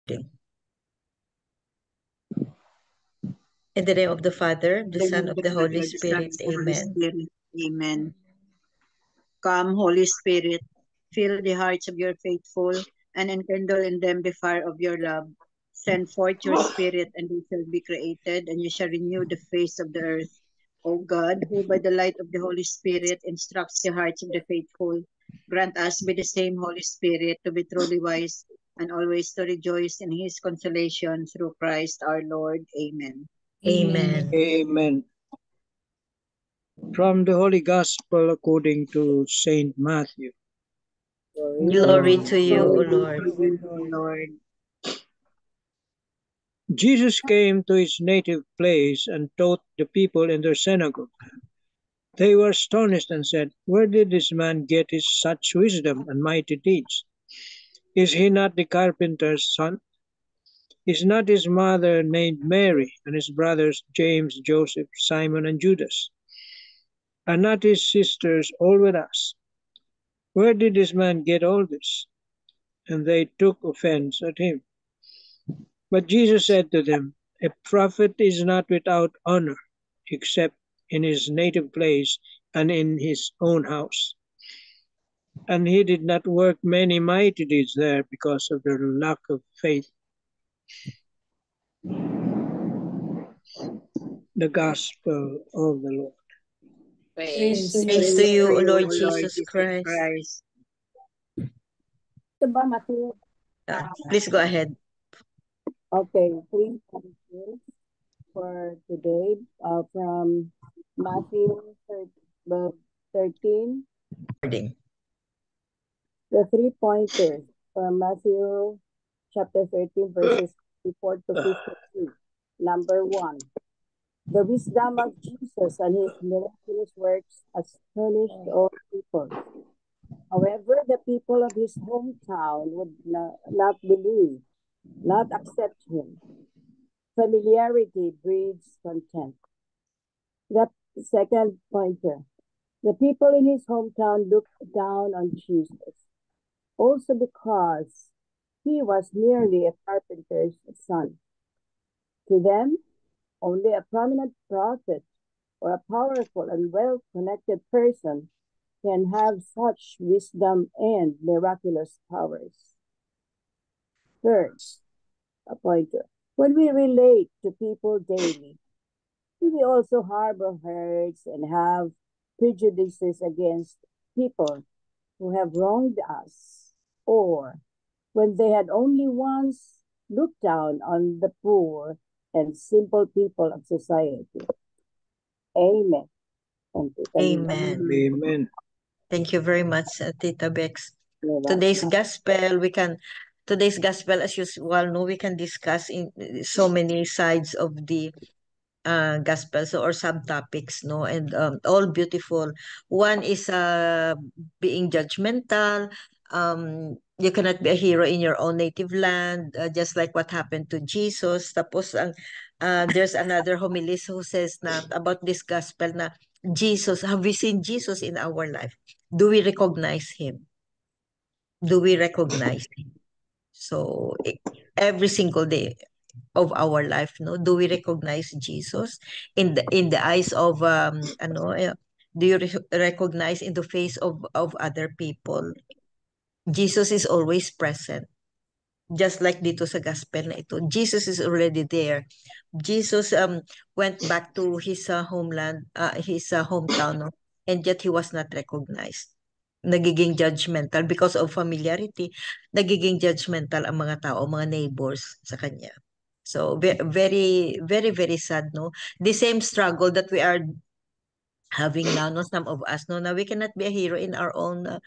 In the name of the Father, the In the Son, name of of the the Holy Father, the Son, Spirit. of the Holy Amen. Spirit. Amen. Come, Holy Spirit, fill the hearts of your faithful, and enkindle in them the fire of your love. Send forth your Spirit, and they shall be created, and you shall renew the face of the earth. O God, who by the light of the Holy Spirit instructs the hearts of the faithful, grant us by the same Holy Spirit to be truly wise and always to rejoice in his consolation through Christ our Lord. Amen. Amen. Amen. From the Holy Gospel according to Saint Matthew. Glory to you, O Glory Lord. to you, O Lord. Jesus came to his native place and taught the people in their synagogue. They were astonished and said, "Where did this man get his such wisdom and mighty deeds? Is he not the carpenter's son? Is not his mother named Mary, and his brothers James, Joseph, Simon, and Judas? Are not his sisters all with us? Where did this man get all this?" And they took offense at him. But Jesus said to them, "A prophet is not without honor, except in his native place and in his own house." And he did not work many mighty deeds there because of their lack of faith. The Gospel of the Lord. Praise to you, O Lord Jesus Christ. Please go ahead. Okay, please for today from Matthew 13. The 3 pointers from Matthew chapter 13, verses 54 to 53. Number 1, the wisdom of Jesus and his miraculous works astonished all people. However, the people of his hometown would not believe, not accept him. Familiarity breeds contempt. The second pointer, the people in his hometown looked down on Jesus, also because he was merely a carpenter's son. To them, only a prominent prophet or a powerful and well-connected person can have such wisdom and miraculous powers. Third, a pointer, when we relate to people daily, do we also harbor hurts and have prejudices against people who have wronged us, or when they had only once looked down on the poor and simple people of society? Amen. Amen. Amen. Thank you very much, Tita Bex. Today's gospel, as usual, no, we can discuss in so many sides of the gospel, or subtopics, no, and all beautiful. One is being judgmental. You cannot be a hero in your own native land, just like what happened to Jesus. Tapos there's another homily who says na about this gospel na Jesus, have we seen Jesus in our life? Do we recognize him? Do we recognize him? So every single day of our life, no, do we recognize Jesus in the eyes of do you recognize in the face of other people? Jesus is always present, just like dito sa gospel na ito. Jesus is already there. Jesus went back to his homeland, his hometown, no? And yet he was not recognized. Nagiging judgmental because of familiarity. Nagiging judgmental ang mga tao, mga neighbors sa kanya. So very, very, very sad, no? The same struggle that we are having now, no, some of us, no, now we cannot be a hero in our own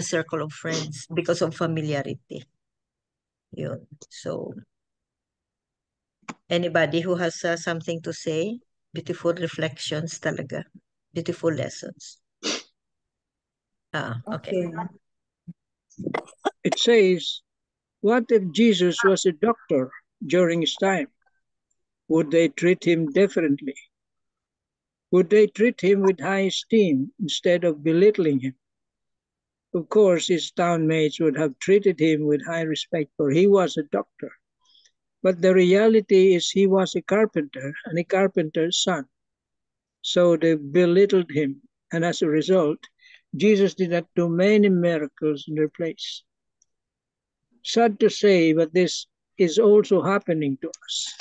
circle of friends because of familiarity. Yun. So, anybody who has something to say? Beautiful reflections talaga. Beautiful lessons. Okay. It says, what if Jesus was a doctor during his time? Would they treat him differently? Would they treat him with high esteem instead of belittling him? Of course, his townmates would have treated him with high respect, for he was a doctor. But the reality is he was a carpenter and a carpenter's son. So they belittled him, and as a result, Jesus did not do many miracles in their place. Sad to say, but this is also happening to us.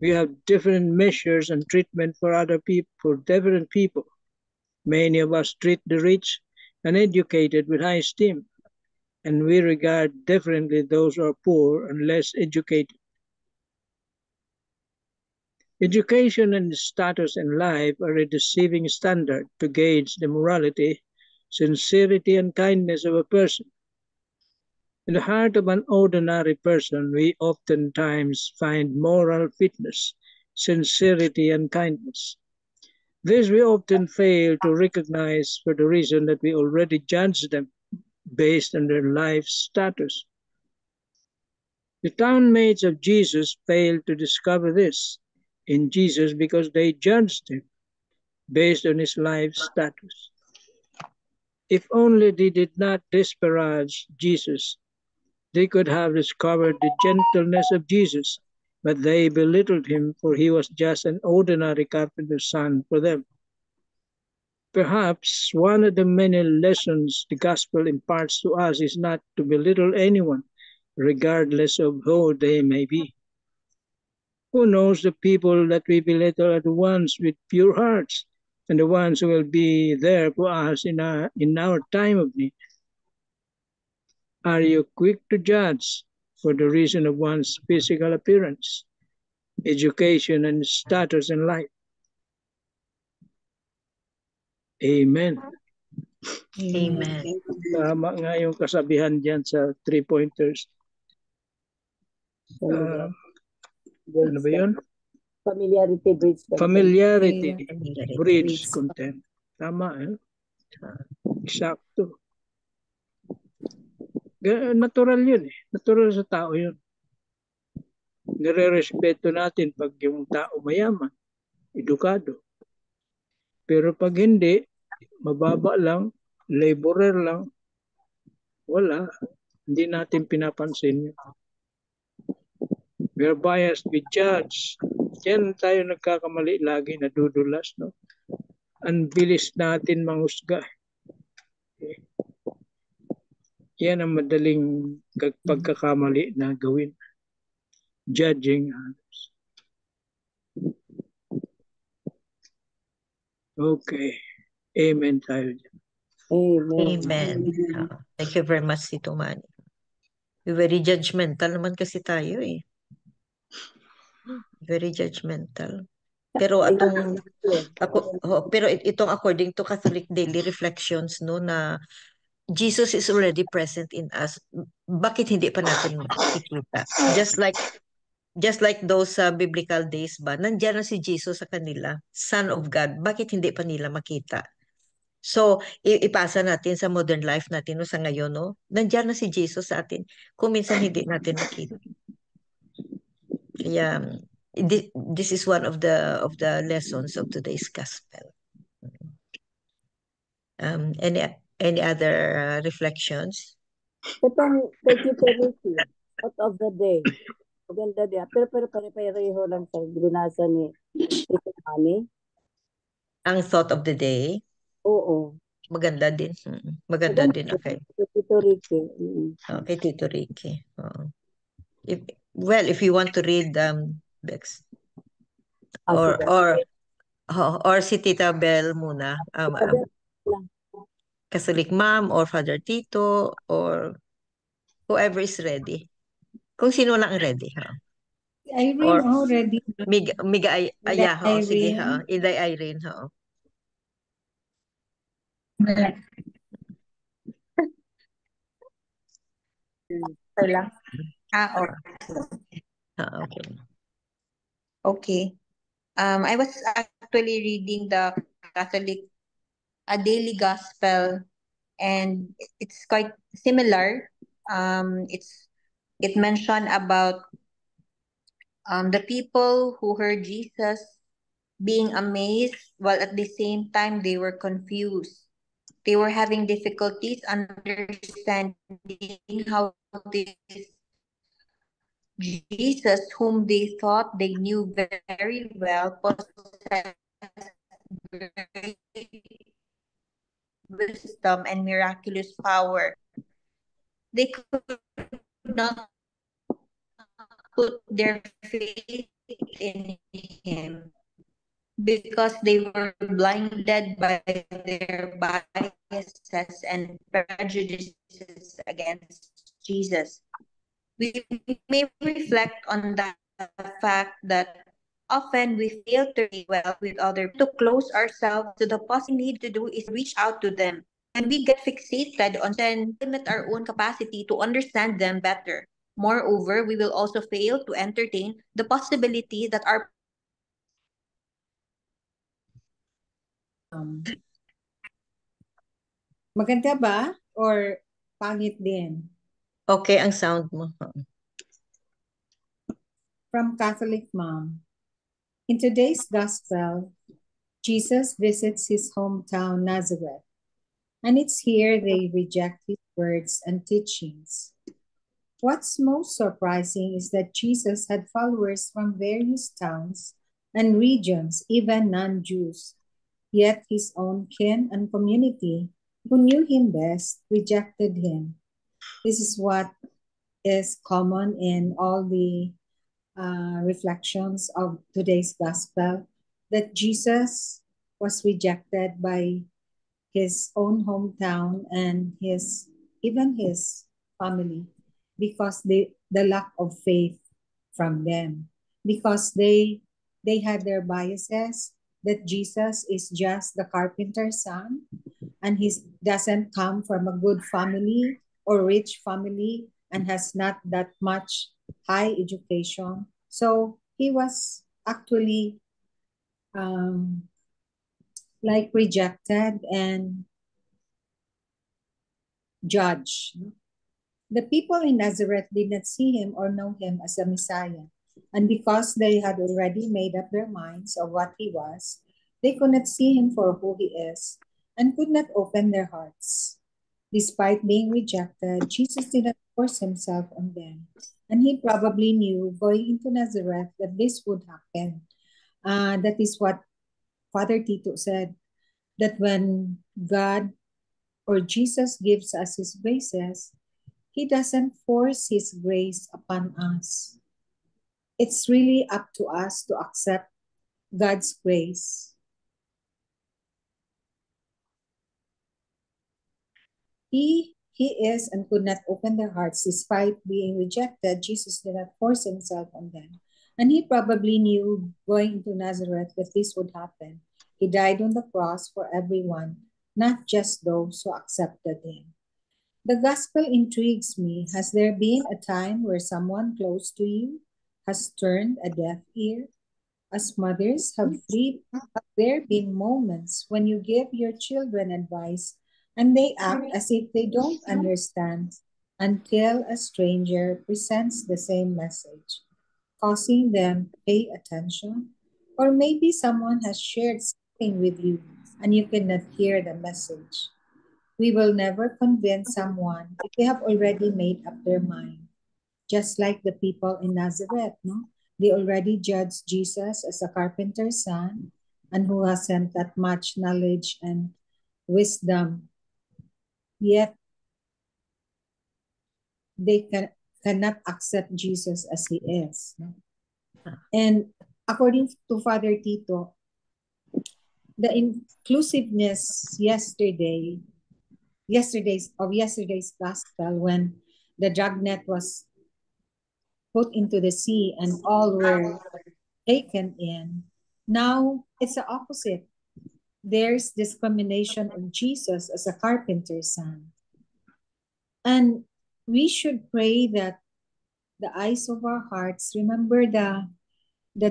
We have different measures and treatment for other people, for different people. Many of us treat the rich and educated with high esteem, and we regard differently those who are poor and less educated. Education and status in life are a deceiving standard to gauge the morality, sincerity, and kindness of a person. In the heart of an ordinary person, we oftentimes find moral fitness, sincerity, and kindness. This we often fail to recognize for the reason that we already judge them based on their life status. The townmates of Jesus failed to discover this in Jesus because they judged him based on his life status. If only they did not disparage Jesus, they could have discovered the gentleness of Jesus, but they belittled him, for he was just an ordinary carpenter's son for them. Perhaps one of the many lessons the gospel imparts to us is not to belittle anyone, regardless of who they may be. Who knows, the people that we belittle are the ones with pure hearts and the ones who will be there for us in our time of need. Are you quick to judge for the reason of one's physical appearance, education, and status in life? Amen. Amen. Tama nga yung kasabihan dyan sa 3-pointers. Ano ba yun? Familiarity breeds contempt. Familiarity Familiarity breeds contempt. Tama, eh? Eksakto. Natural yun, eh. Natural sa tao yun. Nire-respeto natin pag yung tao mayaman, edukado. Pero pag hindi, mababa lang, laborer lang, wala. Hindi natin pinapansin yun. We're biased, we judge. Yan tayo nagkakamali lagi, nadudulas, no? Ang bilis natin manghusga. Okay. Yan ang madaling pagkakamali na gawin. Judging others. Okay. Amen tayo dyan. Amen. Amen. Thank you very much, Tito Manny. Very judgmental naman kasi tayo eh. Very judgmental. Pero itong according to Catholic Daily Reflections, no, na Jesus is already present in us. Bakit hindi pa natin makikita? Just like those biblical days ba, nandiyan na si Jesus sa kanila, Son of God. Bakit hindi pa nila makita? So, ipasa natin sa modern life natin no, sa ngayon, no? Nandiyan na si Jesus sa atin. Kung minsan hindi natin makita. Kaya, this is one of the lessons of today's gospel. Any other reflections? Itong kay Tito Ricky, out of the day. Maganda din. Pero pare-pareho lang sa binasa ni Tito Manny. Ang thought of the day? Oo. Maganda din. Maganda din, okay. Kay Tito Ricky. Okay, Tito Ricky. If you want to read Bex. Or si Tita Bel muna. Catholic Mom or Father Tito or whoever is ready. Kung sino lang ready, ha? Irene, ready. Sige, ha? Inday Irene, ha? Okay lang. Okay. Okay. Okay. I was actually reading the Catholic Daily Gospel, and it's quite similar. It mentioned about the people who heard Jesus being amazed, while at the same time they were confused. They were having difficulties understanding how this Jesus, whom they thought they knew very well, possessed great wisdom and miraculous power. They could not put their faith in him because they were blinded by their biases and prejudices against Jesus. We may reflect on the fact that often we fail to relate well with other people, to close ourselves to the possible need to do is reach out to them. When we get fixated on certain, limit our own capacity to understand them better. Moreover, we will also fail to entertain the possibility that our Maganda ba? Or pangit din? Okay ang sound mo. From Catholic Mom. In today's Gospel, Jesus visits his hometown, Nazareth. And it's here they reject his words and teachings. What's most surprising is that Jesus had followers from various towns and regions, even non-Jews. Yet his own kin and community, who knew him best, rejected him. This is what is common in all the reflections of today's Gospel, that Jesus was rejected by his own hometown and even his family, because the lack of faith from them, because they had their biases that Jesus is just the carpenter's son and he doesn't come from a good family or rich family and has not that much high education. So he was actually like rejected and judged. The people in Nazareth did not see him or know him as a Messiah. And because they had already made up their minds of what he was, they could not see him for who he is and could not open their hearts. Despite being rejected, Jesus did not force himself on them. And he probably knew going into Nazareth that this would happen. That is what Father Tito said, that when God or Jesus gives us his graces, he doesn't force his grace upon us. It's really up to us to accept God's grace. He is and could not open their hearts despite being rejected. Jesus did not force himself on them. And he probably knew going into Nazareth that this would happen. He died on the cross for everyone, not just those who accepted him. The gospel intrigues me. Has there been a time where someone close to you has turned a deaf ear? As mothers, have there been moments when you give your children advice and they act as if they don't understand until a stranger presents the same message, causing them to pay attention? Or maybe someone has shared something with you and you cannot hear the message. We will never convince someone if they have already made up their mind. Just like the people in Nazareth, no? They already judged Jesus as a carpenter's son and who hasn't that much knowledge and wisdom. Yet, they cannot accept Jesus as he is. No? And according to Father Tito, the inclusiveness yesterday's gospel, when the dragnet was put into the sea and all were taken in, now it's the opposite. There's discrimination of Jesus as a carpenter's son. And we should pray that the eyes of our hearts, remember the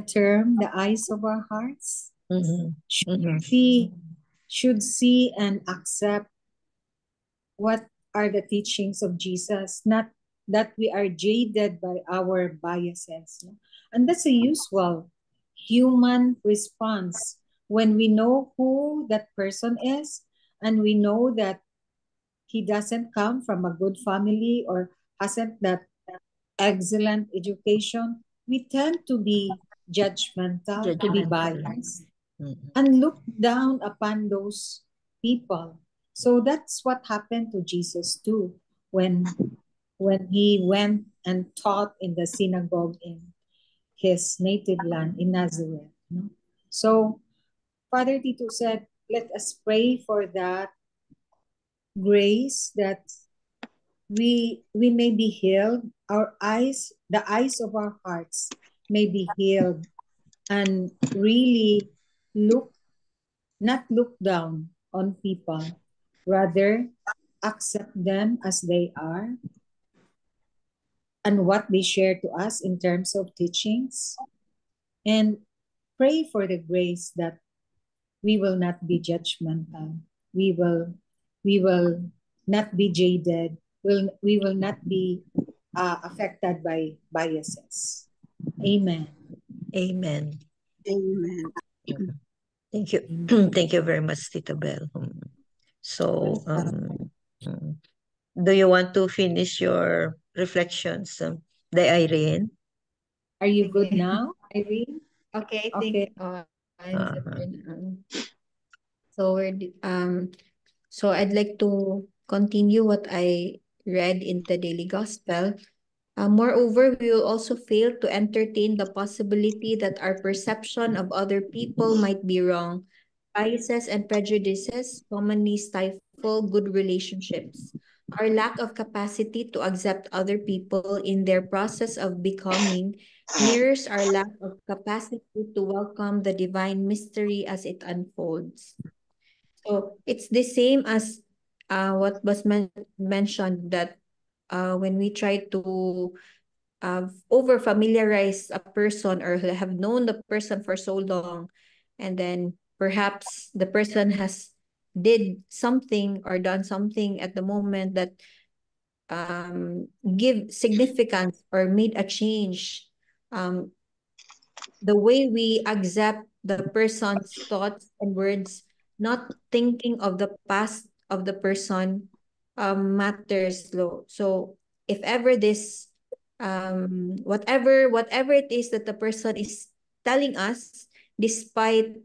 term, the eyes of our hearts, should see and accept what are the teachings of Jesus, not that we are jaded by our biases. And that's a usual human response when we know who that person is and we know that he doesn't come from a good family or hasn't that excellent education, we tend to be judgmental, to be Judgmental. biased, Mm. and look down upon those people. So that's what happened to Jesus too when he went and taught in the synagogue in his native land in Nazareth. No? So Father Tito said, let us pray for that grace that we may be healed, our eyes, the eyes of our hearts may be healed, and really not look down on people, rather accept them as they are and what they share to us in terms of teachings, and pray for the grace that we will not be judgmental, we will not be jaded, we will not be affected by biases. Amen. Amen. Amen. Thank you. Thank you very much, Tita Bell. So, do you want to finish your reflections, the Irene? Are you good now, Irene? Okay, Okay. I'm Uh-huh. good. So so I'd like to continue what I read in the daily gospel. Moreover, we will also fail to entertain the possibility that our perception of other people might be wrong. Biases and prejudices commonly stifle good relationships. Our lack of capacity to accept other people in their process of becoming mirrors our lack of capacity to welcome the divine mystery as it unfolds. So it's the same as what was mentioned, that when we try to over familiarize a person or have known the person for so long, and then perhaps the person has did something or done something at the moment that give significance or made a change, um, the way we accept the person's thoughts and words, not thinking of the past of the person, matters low. So if ever this, whatever it is that the person is telling us, despite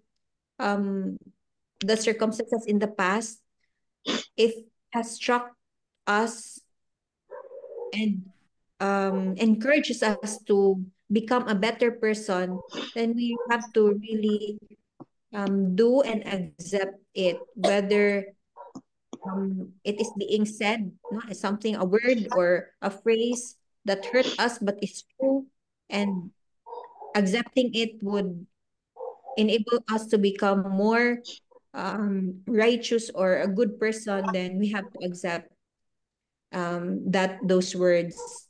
um the circumstances in the past, if has struck us and encourages us to become a better person, then we have to really do and accept it, whether it is being said, no, as something, a word or a phrase that hurt us but is true, and accepting it would enable us to become more righteous or a good person. Then we have to accept that those words.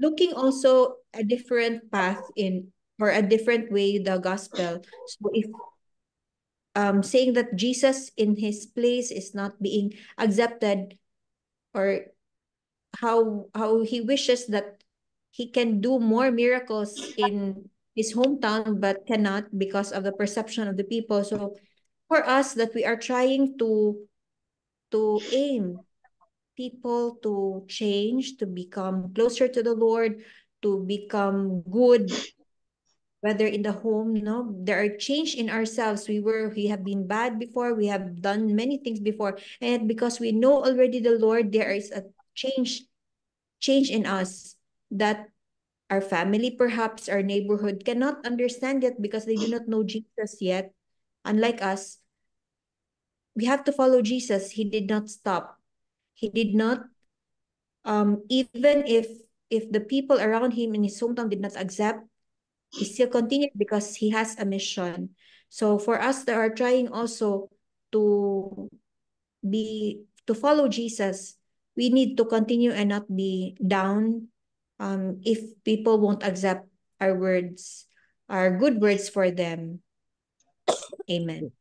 Looking also a different path in, or a different way, the gospel. So if saying that Jesus in his place is not being accepted, or how he wishes that he can do more miracles in his hometown but cannot because of the perception of the people. So for us, that we are trying to aim people to change, to become closer to the Lord, to become good, whether in the home, there are change in ourselves. We have been bad before, we have done many things before, and because we know already the Lord, there is a change in us that our family, perhaps our neighborhood, cannot understand it because they do not know Jesus yet. Unlike us, we have to follow Jesus. He did not stop. He did not, even if the people around him in his hometown did not accept, he still continued because he has a mission. So for us that are trying also to to follow Jesus, we need to continue and not be down if people won't accept our words, our good words for them. Amen.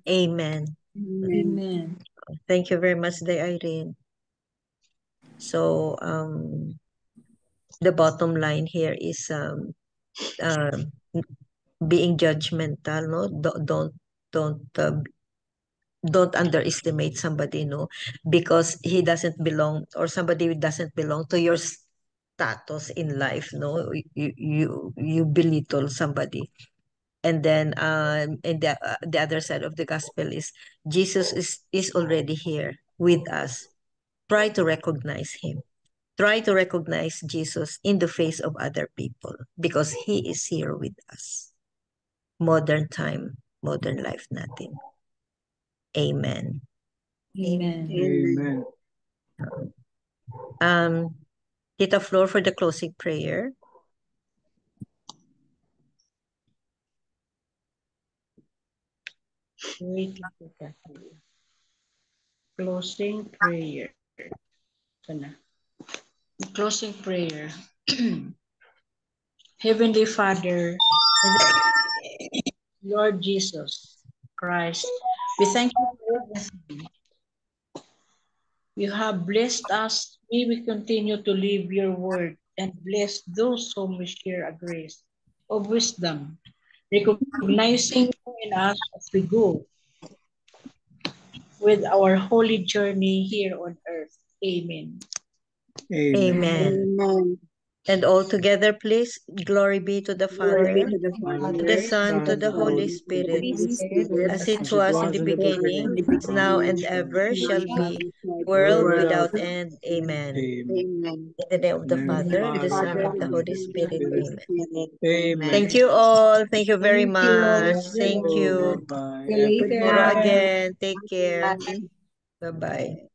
Amen. Amen. Thank you very much, the Irene. So, the bottom line here is being judgmental, no? Don't don't underestimate somebody, no, because he doesn't belong, or somebody doesn't belong to your status in life, no. You belittle somebody. And then and the other side of the gospel is Jesus is already here with us. Try to recognize him. Try to recognize Jesus in the face of other people, because he is here with us. Modern time, modern life natin. Amen. Amen. Amen. Tita Flor for the closing prayer. Wait lang po, Kathy. Closing prayer. Ito na. Closing prayer. Heavenly Father, Lord Jesus Christ, we thank you for everything. You have blessed us. May we continue to live your word and bless those whom we share a grace of wisdom, recognizing you in us as we go with our holy journey here on earth. Amen. Amen. Amen. And all together, please, glory be to the Glory Father, be to the to Father, the Son, to to the the Holy Son, to the Spirit, Holy Spirit, as it was in the beginning, is now and ever shall be, world without end. Amen. Amen. In the name of the Amen. Father, the Son, Father, and the Holy Spirit. Amen. Amen. Thank you all. Thank you very Thank you. much. Thank you. Bye-bye. See you Tomorrow later. again. Take care. Bye. Bye-bye.